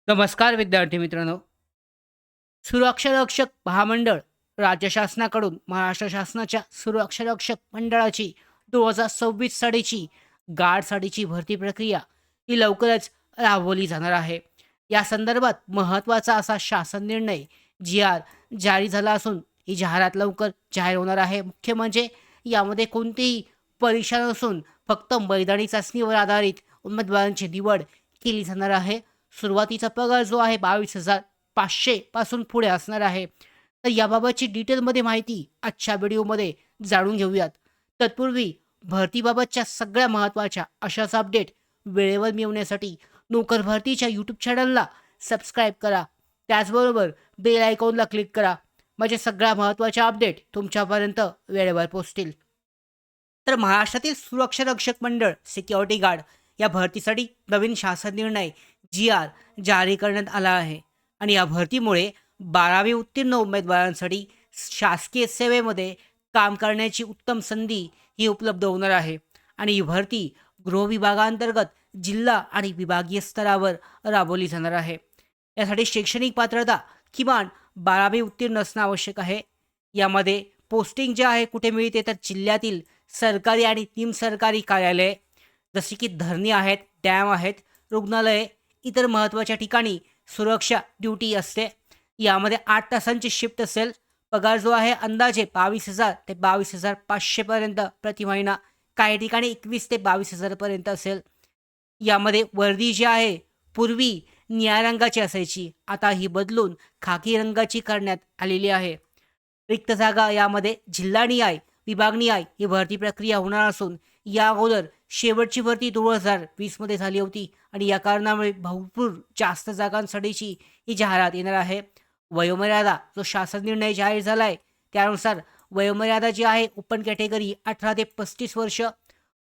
नमस्कार विद्यार्थी मित्रांनो. सुरक्षारक्षक महामंडळ राज्य शासनाकडून महाराष्ट्र शासनाच्या सुरक्षारक्षक मंडळाची 2026 सालीची गार्ड साठीची भरती प्रक्रिया ही लवकरच राबवली जाणार आहे. या संदर्भात महत्त्वाचा असा शासन निर्णय जी-आर जारी झाला असून ही जाहिरात लवकर जाहीर होणार आहे. मुख्य म्हणजे यामध्ये कोणतीही परीक्षा नसून फक्त मैदानी चाचणीवर आधारित उमेदवारांची निवड केली जाणार आहे. सुरुवातीचा पगार जो आहे 22,500 पासून पुढे असणार आहे. तर याबाबतची डिटेलमध्ये माहिती आजच्या व्हिडिओमध्ये जाणून घेऊयात. तत्पूर्वी भरतीबाबतच्या सगळ्या महत्त्वाच्या अशाच अपडेट वेळेवर मिळवण्यासाठी नोकर भरतीच्या यूट्यूब चॅनलला सबस्क्राईब करा. त्याचबरोबर बेल आयकॉनला क्लिक करा, म्हणजे सगळ्या महत्त्वाच्या अपडेट तुमच्यापर्यंत वेळेवर पोहोचतील. तर महाराष्ट्रातील सुरक्षारक्षक मंडळ सिक्युरिटी गार्ड या भरतीसाठी नवीन शासन निर्णय जी-आर जारी करण्यात आला आहे. आणि या भरतीमुळे 12वी उत्तीर्ण उमेदवारांसाठी शासकीय सेवेमध्ये काम करण्याची उत्तम संधी ही उपलब्ध होणार आहे. आणि ही भरती गृहविभागांतर्गत जिल्हा आणि विभागीय स्तरावर राबवली जाणार आहे. यासाठी शैक्षणिक पात्रता किमान 12वी उत्तीर्ण असणं आवश्यक आहे. यामध्ये पोस्टिंग जे आहे कुठे मिळते तर जिल्ह्यातील सरकारी आणि निमसरकारी कार्यालये जसे की धरणी आहेत, डॅम आहेत, रुग्णालये, इतर महत्त्वाच्या ठिकाणी सुरक्षा ड्युटी असते. यामध्ये 8 तासांची शिफ्ट असेल. पगार जो आहे अंदाजे 22,000 ते 22,500 पर्यंत प्रति महिना, काही ठिकाणी 21 ते 22,000 पर्यंत असेल. यामध्ये वर्दी जी आहे पूर्वी निळ्या रंगाची असायची, आता ही बदलून खाकी रंगाची करण्यात आलेली आहे. रिक्त जागा यामध्ये जिल्हानिहाय, विभागनिहाय ही भरती प्रक्रिया होणार असून या अगोदर शेवटची भरती 2020 मध्ये झाली होती आणि या कारणामुळे भरपूर जास्त जागांसाठीची ही जाहिरात येणार आहे. वयोमर्यादा जो शासन निर्णय जाहीर झाला आहे त्यानुसार वयोमर्यादा जी आहे ओपन कॅटेगरी 18 ते 35 वर्ष,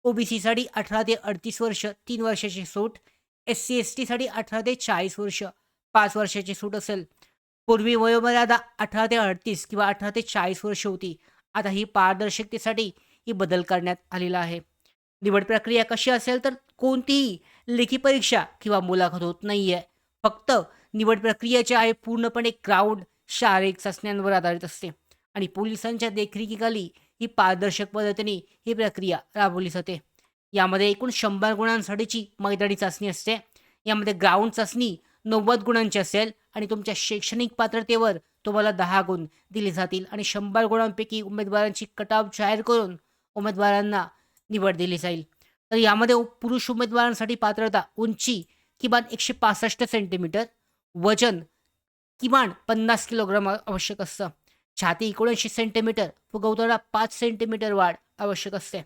ओबीसीसाठी 18 ते 38 वर्ष 3 वर्षाची सूट, SC ST साठी 18 ते 40 वर्ष 5 वर्षाची सूट असेल. पूर्वी वयोमर्यादा 18 ते 38 किंवा 18 ते 40 वर्ष होती. आता ही पारदर्शकतेसाठी ही बदल करण्यात आलेला आहे. निवड प्रक्रिया कशी असेल तर कोणतीही लेखी परीक्षा किंवा मुलाखत होत नाही आहे. फक्त निवड प्रक्रिया जी आहे पूर्णपणे ग्राउंड शारीरिक चाचण्यांवर आधारित असते आणि पोलिसांच्या देखरेखीखाली ही पारदर्शक पद्धतीने ही प्रक्रिया राबवली जाते. यामध्ये एकूण 100 गुणांसाठीची मैदानी चाचणी असते. यामध्ये ग्राउंड चाचणी 90 गुणांची असेल आणि तुमच्या शैक्षणिक पात्रतेवर तुम्हाला 10 गुण दिले जातील आणि 100 गुणांपैकी उमेदवारांची कट-ऑफ जाहीर करून उमेदवारांना निवड दिली जाईल. तर यामध्ये पुरुष उमेदवारांसाठी पात्रता उंची किमान 165 सेंटीमीटर, वजन किमान 50 किलोग्राम आवश्यक असतं. छाती 79 सेंटीमीटर, फुगवताना 5 सेंटीमीटर वाढ आवश्यक असते.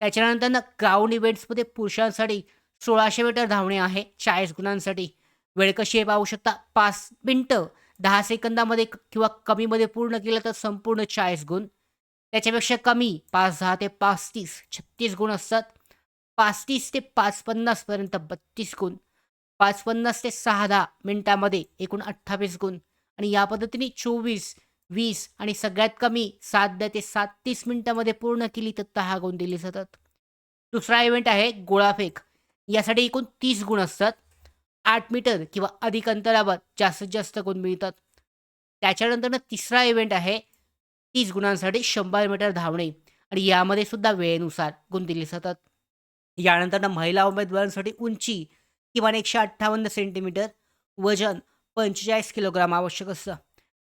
त्याच्यानंतर ग्राउंड इव्हेंट्समध्ये पुरुषांसाठी 1600 मीटर धावणे आहे 40 गुणांसाठी. वेळ कशी आहे पाहू शकता. 5 मिनिटं 10 सेकंदामध्ये किंवा कमीमध्ये पूर्ण केलं तर संपूर्ण 40 गुण. त्याच्यापेक्षा कमी 5:10 ते 5:30 36 गुण असतात. 5:30 ते 5:50 पर्यंत 32 गुण. 5:50 ते 6:10 मिनिटामध्ये एकूण 28 गुण. आणि या पद्धतीने 24, 20 आणि सगळ्यात कमी 7:10 ते 7:30 मिनिटामध्ये पूर्ण केली तर 10 गुण दिले जातात. दुसरा इव्हेंट आहे गोळाफेक. यासाठी एकूण 30 गुण असतात. 8 मीटर किंवा अधिक अंतरावर जास्तीत जास्त गुण मिळतात. त्याच्यानंतर तिसरा इव्हेंट आहे 30 गुणांसाठी 100 मीटर धावणे आणि यामध्ये सुद्धा वेळेनुसार गुण दिले जातात. यानंतर महिला उमेदवारांसाठी उंची किमान 158 सेंटीमीटर, वजन 45 किलोग्राम आवश्यक असतं.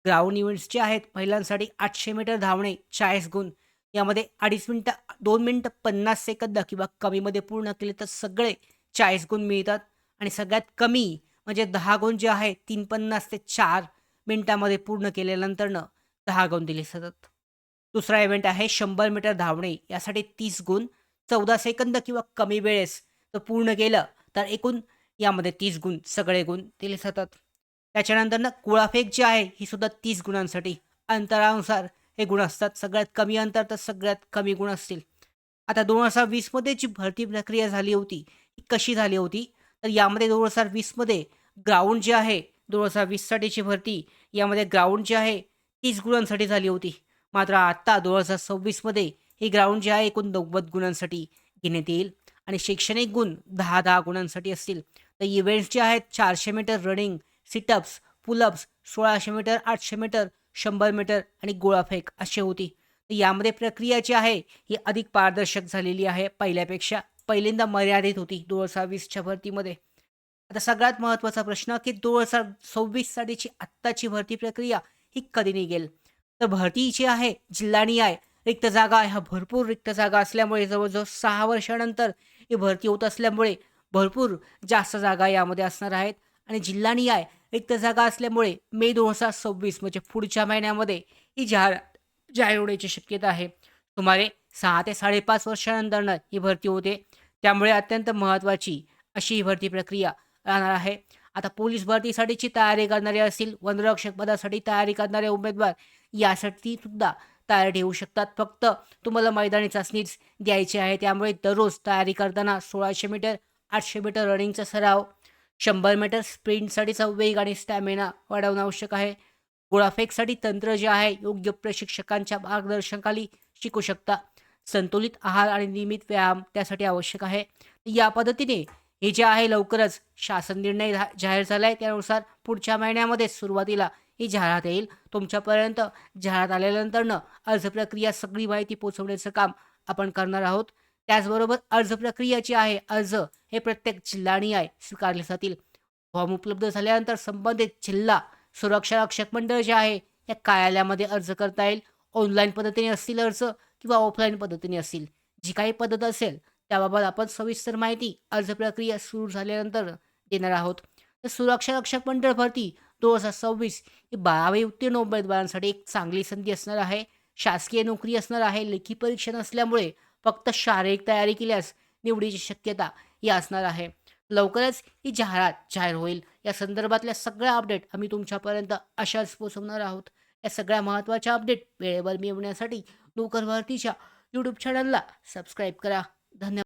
ग्राउंड इव्हेंट्स जे आहेत महिलांसाठी 800 मीटर धावणे 40 गुण. यामध्ये 2.5 मिनिटं 2 मिनिटं 50 सेकंद किंवा कमीमध्ये पूर्ण केले तर सगळे 40 गुण मिळतात. आणि सगळ्यात कमी म्हणजे 10 गुण जे आहे 3:50 ते 4 मिनिटामध्ये पूर्ण केल्यानंतरनं 10 गुण दिले जातात. दुसरा इव्हेंट आहे 100 मीटर धावणे. यासाठी 30 गुण. 14 सेकंद किंवा कमी वेळेस तर पूर्ण केलं तर एकूण यामध्ये 30 गुण सगळे गुण दिले जातात. त्याच्यानंतर गोळाफेक जी आहे ही सुद्धा 30 गुणांसाठी. अंतरानुसार हे गुण असतात. सगळ्यात कमी अंतर तर सगळ्यात कमी गुण असतील. आता 2020 मध्ये जी भरती प्रक्रिया झाली होती ही कशी झाली होती तर यामध्ये 2020 मध्ये ग्राउंड जे आहे 2020 साठीची भरती यामध्ये ग्राउंड जे आहे 30 गुणांसाठी झाली होती. मात्र आता 2026 मध्ये ही ग्राउंड जे आहे एकूण 90 गुणांसाठी घेण्यात येईल आणि शैक्षणिक गुण 10-10 गुणांसाठी असतील. तर इव्हेंट्स जे आहेत 400 metre running, situps, pullups, 1600 metre, 800 metre, 100 metre आणि गोळाफेक अशी होती. तर यामध्ये प्रक्रिया जी आहे ही अधिक पारदर्शक झालेली आहे पहिल्यापेक्षा. पहिल्यांदा मर्यादित होती 2020च्या भरतीमध्ये. आता सगळ्यात महत्त्वाचा प्रश्न की 2026 सालीची आत्ताची भरती प्रक्रिया ही कधी निघेल? तर भरती जी आहे जिल्हानिहाय रिक्त जागा ह्या भरपूर रिक्त जागा असल्यामुळे जवळ-जवळ 6 वर्षानंतर ही भरती होत असल्यामुळे भरपूर जास्त जागा यामध्ये असणार आहेत आणि जिल्हानिहाय रिक्त जागा असल्यामुळे मे 2026 म्हणजे पुढच्या महिन्यामध्ये ही जाहीर होण्याची शक्यता आहे. सुमारे 6 ते 5.5 वर्षानंतरनं ही भरती होते. त्यामुळे अत्यंत महत्त्वाची अशी ही भरती प्रक्रिया राहणार आहे. आता पोलीस भरतीसाठीची तयारी करणारे असतील, वनरक्षक पदासाठी तयारी करणारे उमेदवार यासाठी सुद्धा तयारी ठेवू शकतात. फक्त तुम्हाला मैदानी चाचणीच द्यायची आहे. त्यामुळे दररोज तयारी करताना 1600 मीटर, 800 मीटर रनिंगचा सराव, 100 मीटर स्प्रिंटसाठीचा वेग आणि स्टॅमिना वाढवणं आवश्यक आहे. गोळाफेकसाठी तंत्र जे आहे योग्य प्रशिक्षकांच्या मार्गदर्शनाखाली शिकू शकता. संतुलित आहार आणि नियमित व्यायाम त्यासाठी आवश्यक आहे. या पद्धतीने हे जे आहे लवकरच शासन निर्णय जाहीर झाला आहे. त्यानुसार पुढच्या महिन्यामध्ये सुरुवातीला ही जाहिरात येईल. तुमच्यापर्यंत जाहिरात आल्यानंतरनं अर्ज प्रक्रिया सगळी माहिती पोहोचवण्याचं काम आपण करणार आहोत. त्याचबरोबर अर्ज प्रक्रिया जी आहे, अर्ज हे प्रत्येक जिल्हानिहाय स्वीकारले जातील. फॉर्म उपलब्ध झाल्यानंतर संबंधित जिल्हा सुरक्षा रक्षक मंडळ जे आहे, या कार्यालयामध्ये अर्ज करता येईल. ऑनलाईन पद्धतीने असतील अर्ज किंवा ऑफलाईन पद्धतीने असतील. जी काही पद्धत असेल त्याबाबत आपण सविस्तर माहिती अर्ज प्रक्रिया सुरू झाल्यानंतर देणार आहोत. तर सुरक्षा रक्षक मंडळ भरती 2026 ही 12वी उत्तीर्ण उमेदवारांसाठी एक चांगली संधी असणार आहे. शासकीय नोकरी असणार आहे. लेखी परीक्षा नसल्यामुळे फक्त शारीरिक तयारी केल्यास निवडीची शक्यता ही असणार आहे. लवकरच ही जाहिरात जाहीर होईल. या संदर्भातल्या सगळ्या अपडेट आम्ही तुमच्यापर्यंत अशाच पोहोचवणार आहोत. या सगळ्या महत्त्वाच्या अपडेट वेळेवर मिळवण्यासाठी नोकर भरतीच्या यूट्यूब चॅनलला सबस्क्राईब करा. धन्यवाद.